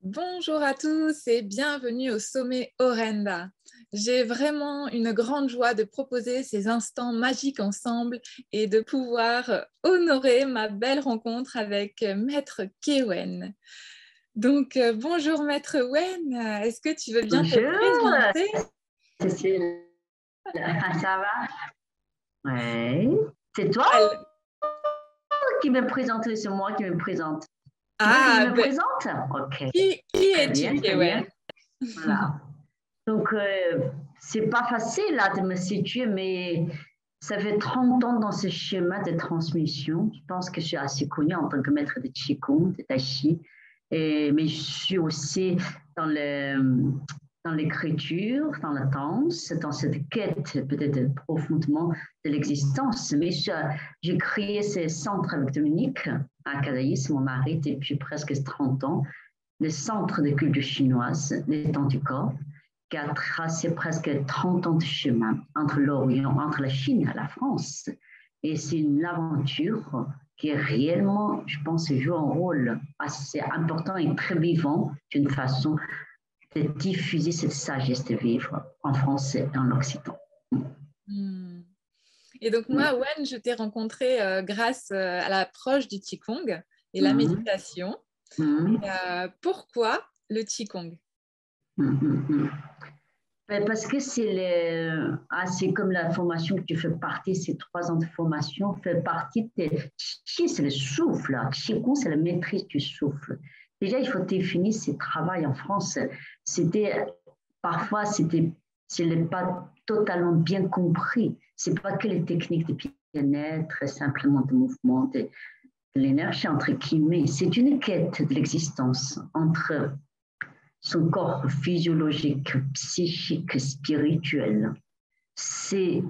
Bonjour à tous et bienvenue au sommet Orenda. J'ai vraiment une grande joie de proposer ces instants magiques ensemble et de pouvoir honorer ma belle rencontre avec Maître Kewen. Donc, bonjour Maître Wen, est-ce que tu veux bien te Bonjour, présenter? Cécile. Ça va? Oui. C'est toi Elle- qui me présente, c'est moi qui me présente. Tu veux que je Ah, me ben, présente? Ok. qui Très es-tu bien, très Kewen? bien. Voilà. Donc, c'est pas facile là de me situer, mais ça fait 30 ans dans ce schéma de transmission. Je pense que je suis assez connue en tant que maître de Qigong, de Tai Chi, mais je suis aussi dans dans l'écriture, dans la danse, dans cette quête peut-être profondément de l'existence. Mais j'ai créé ce centre avec Dominique à Cadaïs, mon mari, depuis presque 30 ans, le centre de culture chinoise, l'étang du corps, qui a tracé presque 30 ans de chemin entre l'Orient, entre la Chine et la France. Et c'est une aventure qui est réellement, je pense, joue un rôle assez important et très vivant d'une façon de diffuser cette sagesse de vivre en français et en occitan. Hmm. Et donc moi, Wen, je t'ai rencontré grâce à l'approche du Qigong et la Mm, méditation. mm, Pourquoi le Qigong? mm, mm, mm. Parce que c'est comme la formation que tu fais partie, ces 3 ans de formation, fait partie de Qi, c'est le souffle. Qigong, c'est la maîtrise du souffle. Déjà, il faut définir ce travail en France. C'était, parfois, ce n'est pas totalement bien compris. C'est pas que les techniques de bien-être, simplement de mouvement, de l'énergie, entre guillemets. C'est une quête de l'existence entre son corps physiologique, psychique, spirituel. C'est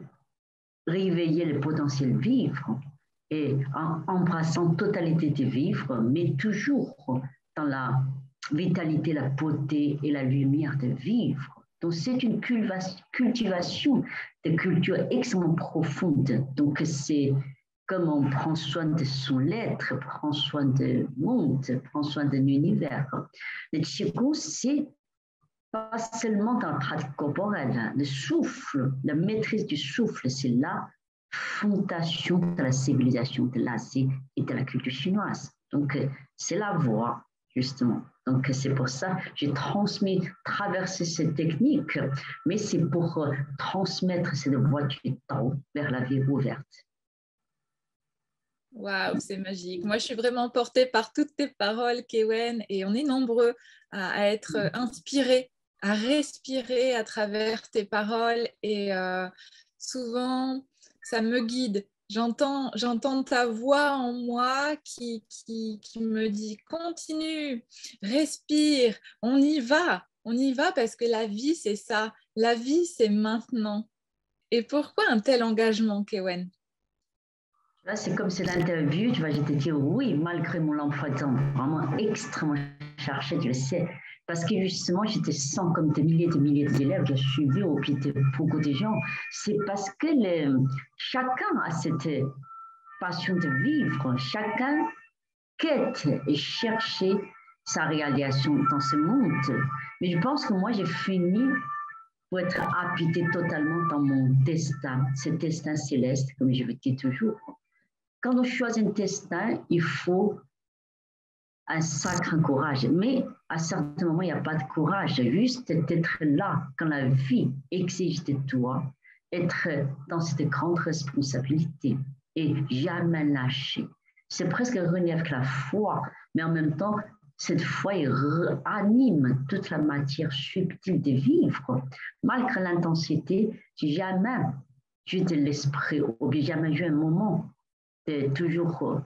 réveiller le potentiel vivre et en embrassant totalité de vivre, mais toujours dans la vitalité, la beauté et la lumière de vivre. Donc c'est une cultivation de culture extrêmement profonde. Donc c'est comme on prend soin de son être, prend soin du monde, prend soin de l'univers. Le Qigong, c'est pas seulement dans la pratique corporelle, le souffle, la maîtrise du souffle, c'est la fondation de la civilisation de l'Asie et de la culture chinoise. Donc, c'est la voie, justement. Donc, c'est pour ça que j'ai transmis, traversé cette technique, mais c'est pour transmettre cette voie du Tao vers la vie ouverte. Waouh, c'est magique. Moi, je suis vraiment portée par toutes tes paroles, Kewen, et on est nombreux à être inspirés, à respirer à travers tes paroles. Et souvent, ça me guide. J'entends ta voix en moi qui me dit continue, respire, on y va parce que la vie, c'est ça. La vie, c'est maintenant. Et pourquoi un tel engagement, Kewen? Là, c'est comme c'est l'interview, tu vois, je te dire oui, malgré mon emploi de temps vraiment extrêmement chargé, tu le sais, parce que justement, j'étais sans comme des milliers d'élèves, j'ai suivi au pied de beaucoup de gens. C'est parce que chacun a cette passion de vivre, chacun quête et cherche sa réalisation dans ce monde. Mais je pense que moi, j'ai fini pour être habité totalement dans mon destin, ce destin céleste, comme je le dis toujours. Quand on choisit un destin, il faut un sacré courage. Mais à certains moments, il n'y a pas de courage. Juste d'être là quand la vie exige de toi, être dans cette grande responsabilité et jamais lâcher. C'est presque relié avec la foi, mais en même temps, cette foi anime toute la matière subtile de vivre. Malgré l'intensité, jamais eu de l'esprit, ou bien jamais eu un moment toujours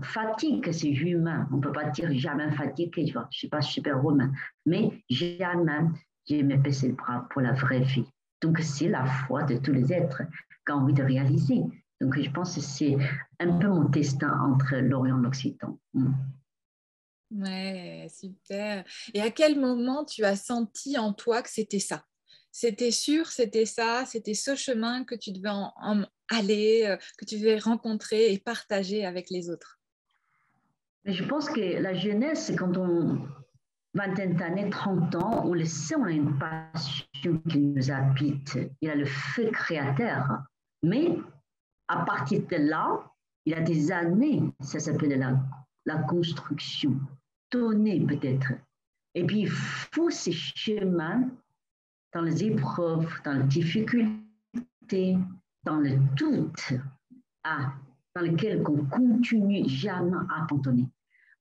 fatigue, c'est humain. On ne peut pas dire jamais fatigué, je ne suis pas super romain, mais jamais j'ai me baissé le bras pour la vraie vie. Donc, c'est la foi de tous les êtres qui ont envie de réaliser. Donc, je pense que c'est un peu mon destin entre l'Orient et l'Occitan. Ouais, super. Et à quel moment tu as senti en toi que c'était ça? C'était sûr, c'était ça, c'était ce chemin que tu devais aller, que tu devais rencontrer et partager avec les autres. Mais je pense que la jeunesse, quand on vingtaine d'années, 30 ans, on le sait, on a une passion qui nous habite. Il a le feu créateur. Mais à partir de là, il y a des années, ça s'appelle la construction, tourner peut-être. Et puis, il faut ces chemins dans les épreuves, dans les difficultés, dans le doute, dans lequel on continue jamais à abandonner.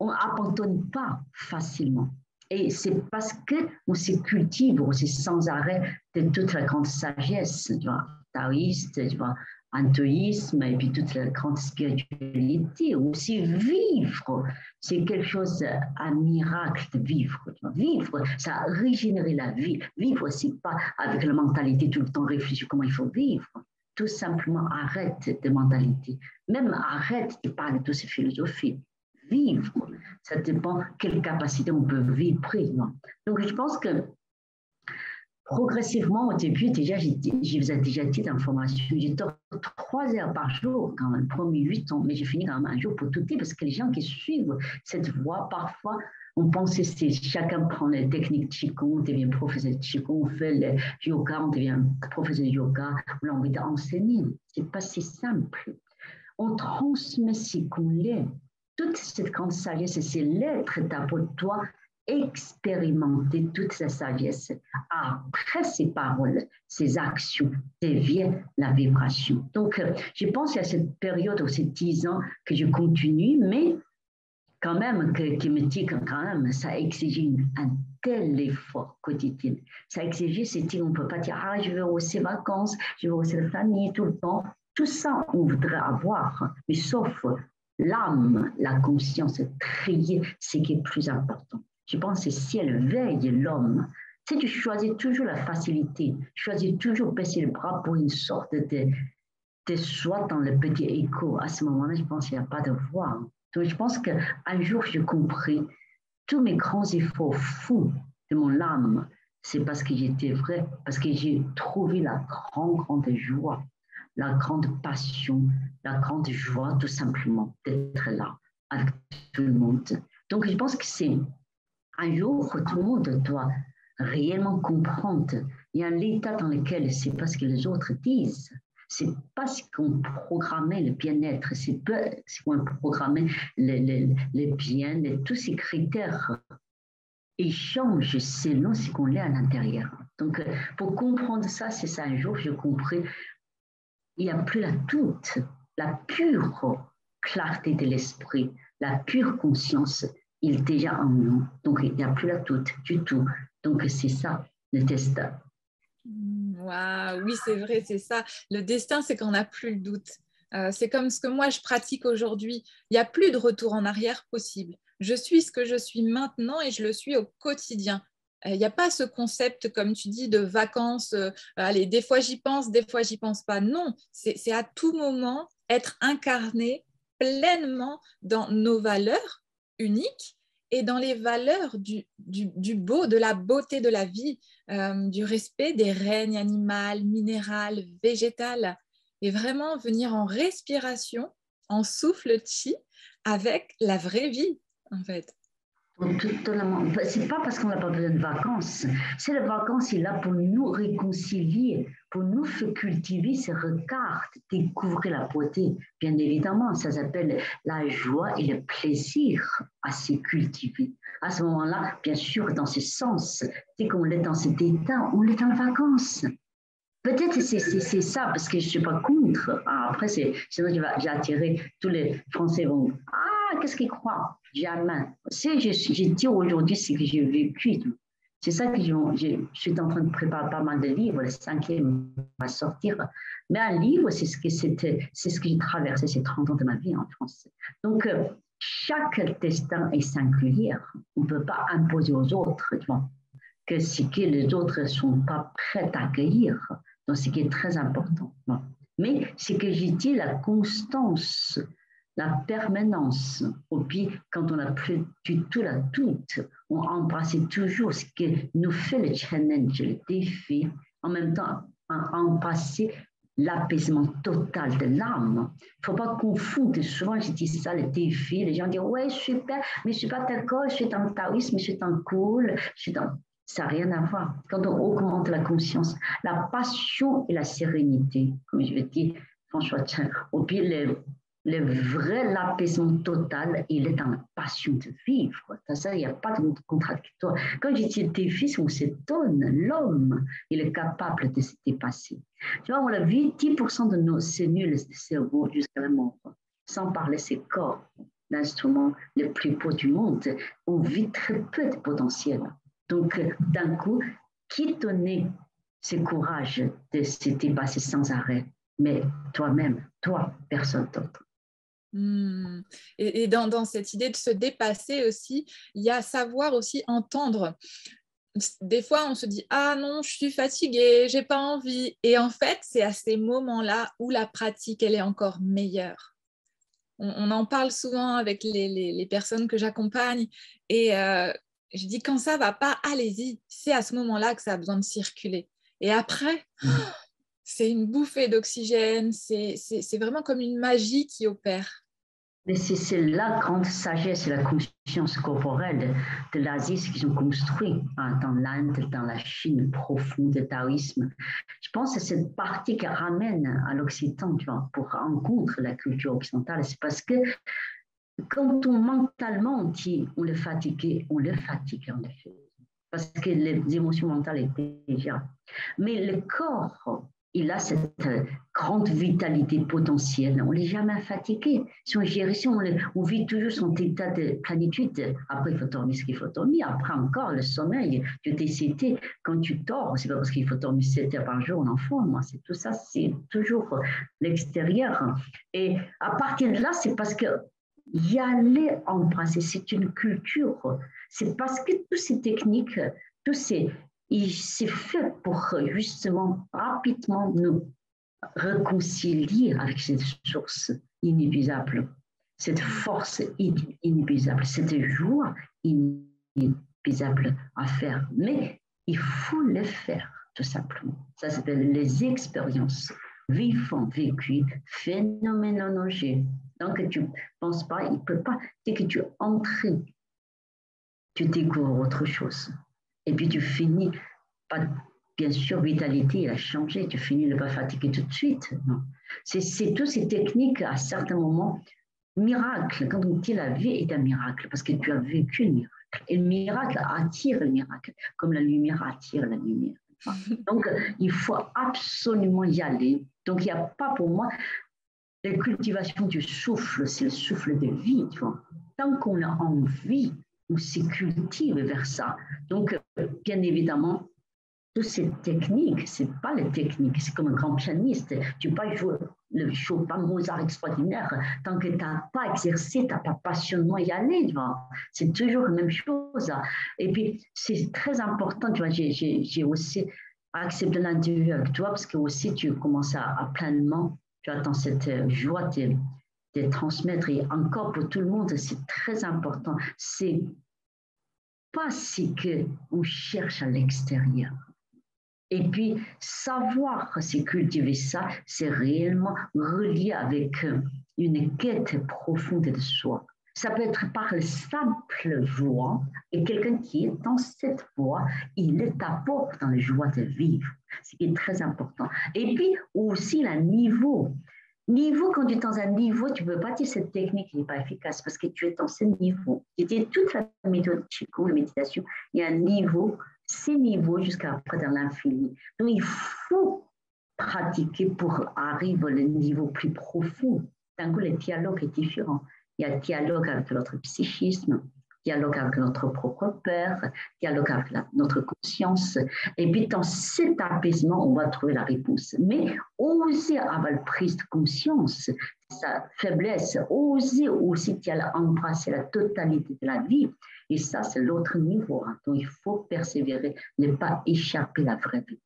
On n'abandonne pas facilement. Et c'est parce qu'on se cultive aussi sans arrêt de toute la grande sagesse, tu vois, taoïste, tu vois, antoïsme, et puis toute la grande spiritualité. Aussi vivre, c'est quelque chose, un miracle de vivre. Tu vois. Vivre, ça régénérer la vie. Vivre, c'est pas avec la mentalité tout le temps réfléchir comment il faut vivre. Tout simplement arrête de mentalité. Même arrête de parler de toutes ces philosophies. Vivre, ça dépend quelle capacité on peut vivre. Donc, je pense que progressivement, au début, déjà, je faisais déjà des informations. Je dors 3 heures par jour, quand même, premier 8 ans, mais j'ai fini quand même un jour pour tout dire, parce que les gens qui suivent cette voie, parfois, on pense que c'est chacun prend les techniques de Qigong, on devient professeur de Qigong, on fait le yoga, on devient professeur de yoga, on a envie d'enseigner. C'est pas si simple. On transmet ce qu'on est. Toute cette grande sagesse, c'est l'être d'abord toi expérimenter toute sa sagesse. Après ces paroles, ces actions deviennent la vibration. Donc, je pense à cette période, ces 10 ans que je continue, mais quand même, qui me dit que quand même, ça exige un tel effort quotidien. Ça exige, c'est on ne peut pas dire, je veux aussi vacances, je veux aussi la famille tout le temps. Tout ça, on voudrait avoir, mais sauf l'âme, la conscience, trier, c'est ce qui est plus important. Je pense que si elle veille l'homme, si tu choisis toujours la facilité, choisis toujours baisser le bras pour une sorte de soi dans le petit écho, à ce moment-là, je pense qu'il n'y a pas de voie. Donc, je pense qu'un jour, j'ai compris tous mes grands efforts fous de mon âme, c'est parce que j'étais vrai, parce que j'ai trouvé la grande joie, la grande passion, la grande joie, tout simplement, d'être là avec tout le monde. Donc, je pense que c'est un jour où tout le monde doit réellement comprendre. Il y a un état dans lequel c'est pas ce que les autres disent. C'est pas ce qu'on programmait le bien-être, c'est pas ce qu'on programmait le bien, tous ces critères. Ils changent selon ce qu'on est à l'intérieur. Donc, pour comprendre ça, c'est ça. Un jour, j'ai compris, il n'y a plus la pure clarté de l'esprit, la pure conscience, il est déjà en nous. Donc, il n'y a plus la toute du tout. Donc, c'est ça, le destin. Wow, oui, c'est vrai, c'est ça. Le destin, c'est qu'on n'a plus le doute. C'est comme ce que moi, je pratique aujourd'hui. Il n'y a plus de retour en arrière possible. Je suis ce que je suis maintenant et je le suis au quotidien. Il n'y a pas ce concept, comme tu dis, de vacances. Allez, des fois j'y pense, des fois j'y pense pas. Non, c'est à tout moment être incarné pleinement dans nos valeurs uniques et dans les valeurs du beau, de la beauté de la vie, du respect des règnes animal, minéral, végétal, et vraiment venir en respiration, en souffle chi, avec la vraie vie, en fait. Totalement. C'est pas parce qu'on n'a pas besoin de vacances. C'est les vacances, il est là pour nous réconcilier, pour nous faire cultiver ce regard, découvrir la beauté. Bien évidemment, ça s'appelle la joie et le plaisir à se cultiver. À ce moment-là, bien sûr, dans ce sens, dès qu'on est dans cet état, on est en vacances. Peut-être c'est ça, parce que je ne suis pas contre. Après, sinon, j'ai attiré tous les Français vont. Qu'est-ce qu'ils croient? Jamais. J'ai dit aujourd'hui ce que j'ai vécu. C'est ça que je suis en train de préparer pas mal de livres. Le 5e va sortir. Mais un livre, c'est ce que j'ai traversé ces 30 ans de ma vie en France. Donc, chaque destin est singulier. On ne peut pas imposer aux autres que ce que les autres ne sont pas prêts à accueillir. Donc, ce qui est très important. Mais ce que j'ai dit, la constance, la permanence, et puis quand on n'a plus du tout la toute, on embrasse toujours ce que nous fait le challenge, le défi, en même temps embrasser l'apaisement total de l'âme. Il ne faut pas confondre. Souvent, je dis ça, les défis. Les gens disent, ouais, super, mais je ne suis pas d'accord, je suis dans le taoïsme, je suis dans le cool, je suis dans... Ça n'a rien à voir. Quand on augmente la conscience, la passion et la sérénité, comme je vais dire, François, au pire, l'apaisement total, il est dans la passion de vivre. Ça, il n'y a pas de contradictoire. Quand je dis défi, on s'étonne, l'homme, il est capable de se dépasser. Tu vois, on a vu 10% de nos cellules de cerveau jusqu'à la mort, sans parler de ces corps, l'instrument le plus beau du monde, on vit très peu de potentiel. Donc, d'un coup, qui donnait ce courage de se dépasser sans arrêt? Mais toi-même, toi, personne d'autre. Et dans cette idée de se dépasser aussi, il y a savoir aussi entendre. Des fois, on se dit « Ah non, je suis fatiguée, j'ai pas envie ». Et en fait, c'est à ces moments-là où la pratique, elle est encore meilleure. On en parle souvent avec les personnes que j'accompagne. Et je dis « Quand ça va pas, allez-y ». C'est à ce moment-là que ça a besoin de circuler. Et après, c'est une bouffée d'oxygène. C'est vraiment comme une magie qui opère. Mais c'est la grande sagesse et la conscience corporelle de l'Asie, ce qu'ils ont construit dans l'Inde, dans la Chine profonde, le taoïsme. Je pense que c'est cette partie qui ramène à l'Occident, tu vois, pour rencontrer la culture occidentale. C'est parce que quand on mentalement dit on le fatigue en effet. Parce que les émotions mentales étaient déjà. Mais le corps, il a cette grande vitalité potentielle. On n'est jamais fatigué. Si on gère ici, on vit toujours son état de plénitude. Après, il faut dormir ce qu'il faut dormir. Après encore, le sommeil, je t'ai cité, quand tu dors, c'est pas parce qu'il faut dormir 7 heures par jour, l'enfant, moi, c'est tout ça, c'est toujours l'extérieur. Et à partir de là, c'est parce que y aller embrasser, c'est une culture. C'est parce que toutes ces techniques, c'est fait pour justement rapidement nous réconcilier avec cette source inépuisable, cette force inépuisable, cette joie inépuisable à faire. Mais il faut le faire, tout simplement. Ça s'appelle les expériences vivantes, vécues, phénoménologiques. Donc, tu ne penses pas, il ne peut pas. Dès que tu entres, tu découvres autre chose. Et puis, tu finis, pas, bien sûr, vitalité, il a changé, tu finis ne pas fatiguer tout de suite. C'est toutes ces techniques, à certains moments, miracle. Quand on dit la vie est un miracle, parce que tu as vécu le miracle. Et le miracle attire le miracle, comme la lumière attire la lumière. Donc, il faut absolument y aller. Donc, il n'y a pas pour moi la cultivation du souffle, c'est le souffle de vie. Tu vois. Tant qu'on a envie, on se cultive vers ça. Donc, bien évidemment, toutes ces techniques, ce n'est pas les techniques, c'est comme un grand pianiste. Tu ne peux pas jouer le Chopin, Mozart extraordinaire tant que tu n'as pas exercé, tu n'as pas passionnément y aller. Tu vois. C'est toujours la même chose. Et puis, c'est très important, tu vois, j'ai aussi accepté l'interview avec toi parce que aussi tu commences à pleinement, tu as dans cette joie de transmettre. Et encore pour tout le monde, c'est très important. C'est pas ce qu'on cherche à l'extérieur. Et puis, savoir se cultiver ça, c'est réellement relié avec une quête profonde de soi. Ça peut être par la simple joie, et quelqu'un qui est dans cette voie, il t'apporte dans la joie de vivre, ce qui est très important. Et puis, aussi, le niveau. Niveau, quand tu es dans un niveau, tu ne peux pas dire que cette technique n'est pas efficace parce que tu es dans ce niveau. C'était toute la méthode Chico, la méditation, il y a un niveau, ces niveaux jusqu'à après dans l'infini. Donc, il faut pratiquer pour arriver au niveau plus profond. D'un coup, le dialogue est différent. Il y a un dialogue avec notre psychisme, dialogue avec notre propre père, dialogue avec notre conscience. Et puis, dans cet apaisement, on va trouver la réponse. Mais oser avoir la prise de conscience, sa faiblesse, oser aussi embrasser la totalité de la vie. Et ça, c'est l'autre niveau. Donc, il faut persévérer, ne pas échapper à la vraie vie.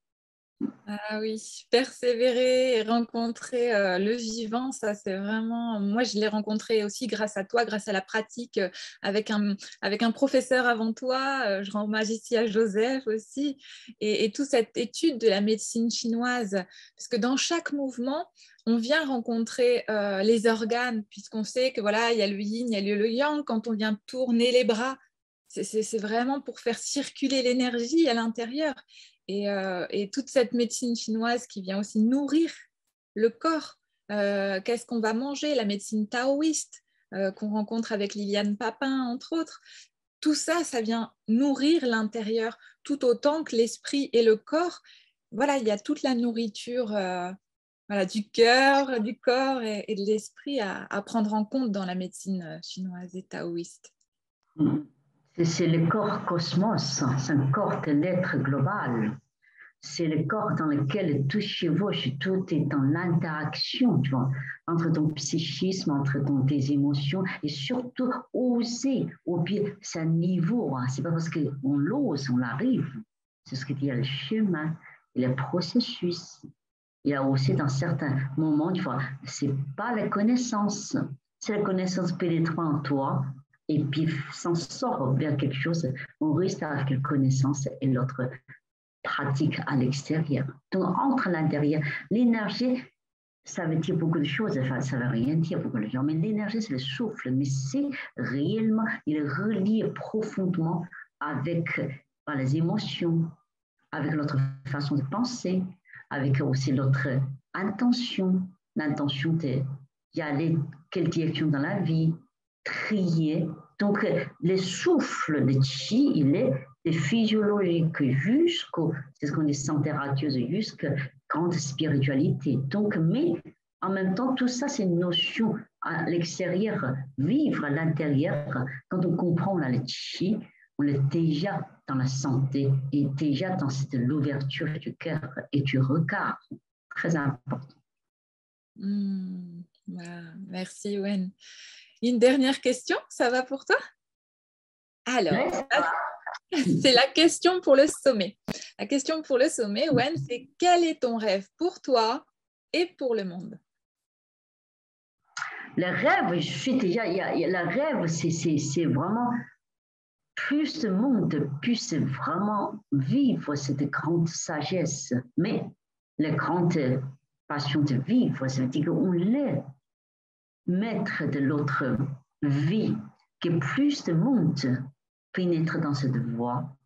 Ah oui, persévérer et rencontrer le vivant, ça c'est vraiment... Moi, je l'ai rencontré aussi grâce à toi, grâce à la pratique avec un professeur avant toi. Je rends hommage ici à Joseph aussi. Et toute cette étude de la médecine chinoise, parce que dans chaque mouvement, on vient rencontrer les organes, puisqu'on sait que voilà, il y a le yin, il y a le yang. Quand on vient tourner les bras, c'est vraiment pour faire circuler l'énergie à l'intérieur. Et toute cette médecine chinoise qui vient aussi nourrir le corps. Qu'est-ce qu'on va manger? La médecine taoïste qu'on rencontre avec Liliane Papin, entre autres. Tout ça, ça vient nourrir l'intérieur tout autant que l'esprit et le corps. Voilà, il y a toute la nourriture voilà, du cœur, du corps et de l'esprit à prendre en compte dans la médecine chinoise et taoïste. C'est le corps cosmos, c'est un corps de l'être global. C'est le corps dans lequel tout chevauche, tout est dans l'interaction, tu vois, entre ton psychisme, entre tes émotions, et surtout oser, au pied, c'est un niveau, hein. C'est pas parce qu'on l'ose, on arrive. C'est ce qu'il y a le chemin, et le processus. Il y a aussi dans certains moments, tu vois, c'est pas la connaissance, c'est la connaissance pénétrant en toi, et puis s'en sort vers quelque chose, on risque avec la connaissance et l'autre pratique à l'extérieur. Donc, entre l'intérieur, l'énergie, ça veut dire beaucoup de choses, enfin, ça ne veut rien dire beaucoup de gens, mais l'énergie, c'est le souffle, mais c'est réellement, il est relié profondément avec les émotions, avec notre façon de penser, avec aussi notre intention, l'intention d'y aller, quelle direction dans la vie, trier. Donc, le souffle de chi, il est physiologique jusqu'au, c'est ce qu'on dit, température, jusqu'à grande spiritualité. Donc, mais en même temps, tout ça, c'est une notion à l'extérieur, vivre à l'intérieur. Quand on comprend le chi, on est déjà dans la santé et déjà dans l'ouverture du cœur et du regard. Très important. Merci, Wen. Une dernière question, ça va pour toi? Alors, c'est la question pour le sommet. La question pour le sommet, Wen, c'est quel est ton rêve pour toi et pour le monde? Le rêve, je suis déjà, le rêve, c'est vraiment plus de monde, plus vraiment vivre cette grande sagesse, mais la grande passion de vivre, ça veut dire qu'on est maître de l'autre vie, que plus de monde pénètre dans cette voie,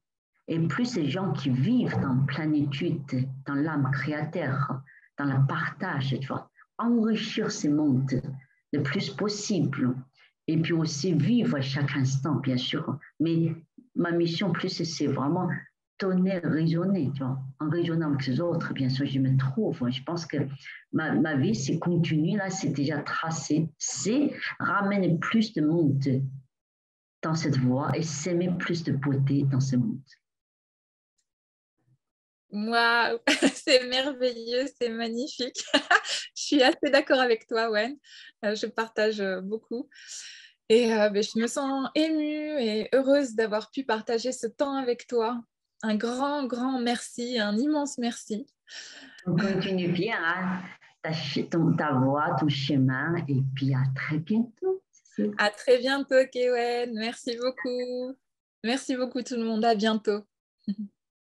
et plus de gens qui vivent dans plénitude, dans l'âme créateur, dans le partage, tu vois, enrichir ce monde le plus possible. Et puis aussi vivre à chaque instant, bien sûr. Mais ma mission plus, c'est vraiment donner, raisonner, tu vois, en raisonnant avec les autres, bien sûr, je me trouve. Je pense que ma vie, c'est continuer, là, c'est déjà tracé, c'est ramener plus de monde dans cette voie et s'aimer plus de beauté dans ce monde. Waouh, c'est merveilleux, c'est magnifique. Je suis assez d'accord avec toi, Wen. Je partage beaucoup. Et je me sens émue et heureuse d'avoir pu partager ce temps avec toi. Un grand, grand merci, un immense merci. On continue bien, hein, ta voie, ton chemin, et puis à très bientôt. À très bientôt, Kewen. Merci beaucoup. Merci beaucoup tout le monde. À bientôt.